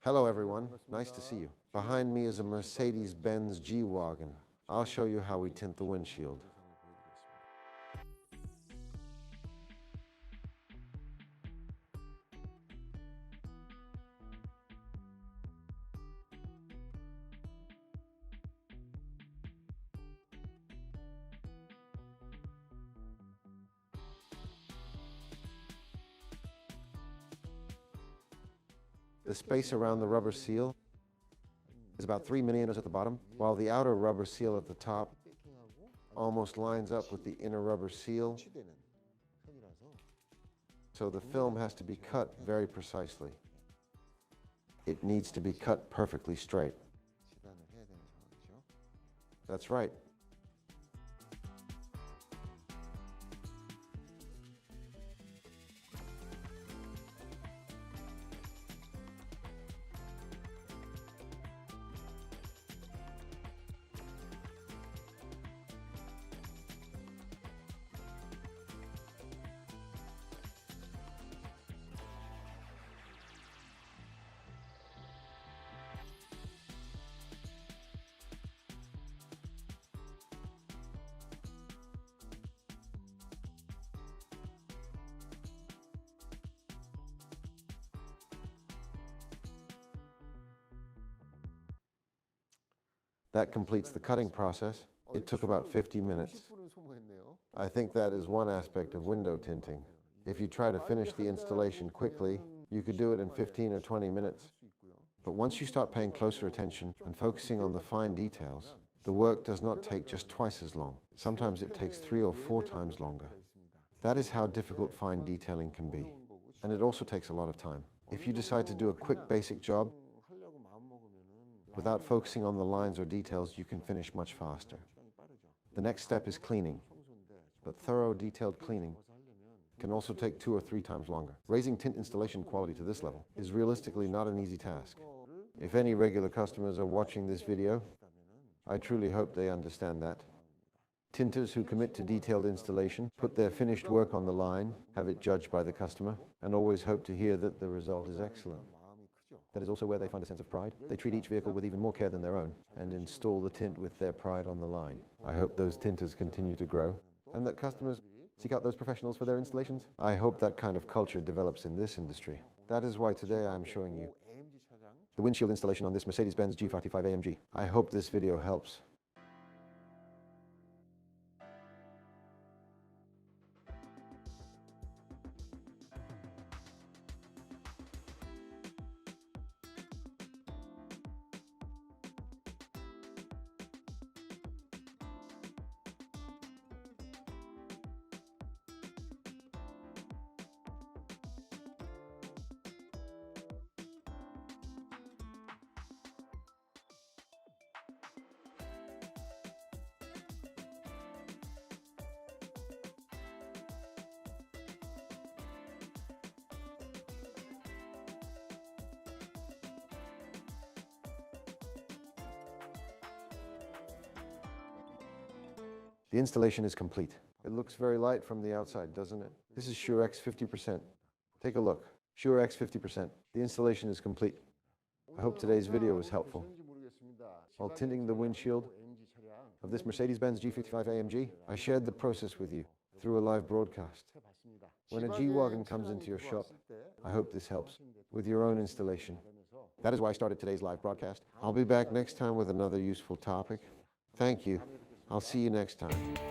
Hello everyone, nice to see you. Behind me is a Mercedes-Benz G-Wagon. I'll show you how we tint the windshield. The space around the rubber seal is about 3 millimeters at the bottom, while the outer rubber seal at the top almost lines up with the inner rubber seal. So the film has to be cut very precisely. It needs to be cut perfectly straight. That's right. That completes the cutting process. It took about 50 minutes. I think that is one aspect of window tinting. If you try to finish the installation quickly, you could do it in 15 or 20 minutes. But once you start paying closer attention and focusing on the fine details, the work does not take just twice as long. Sometimes it takes 3 or 4 times longer. That is how difficult fine detailing can be. And it also takes a lot of time. If you decide to do a quick basic job, without focusing on the lines or details, you can finish much faster. The next step is cleaning, but thorough, detailed cleaning can also take 2 or 3 times longer. Raising tint installation quality to this level is realistically not an easy task. If any regular customers are watching this video, I truly hope they understand that. Tinters who commit to detailed installation put their finished work on the line, have it judged by the customer, and always hope to hear that the result is excellent. That is also where they find a sense of pride. They treat each vehicle with even more care than their own and install the tint with their pride on the line. I hope those tinters continue to grow and that customers seek out those professionals for their installations. I hope that kind of culture develops in this industry. That is why today I am showing you the windshield installation on this Mercedes-Benz G55 AMG. I hope this video helps. The installation is complete. It looks very light from the outside, doesn't it? This is Shure X 50%. Take a look. Shure X 50%. The installation is complete. I hope today's video was helpful. While tinting the windshield of this Mercedes-Benz G55 AMG, I shared the process with you through a live broadcast. When a G-Wagon comes into your shop, I hope this helps with your own installation. That is why I started today's live broadcast. I'll be back next time with another useful topic. Thank you. I'll see you next time.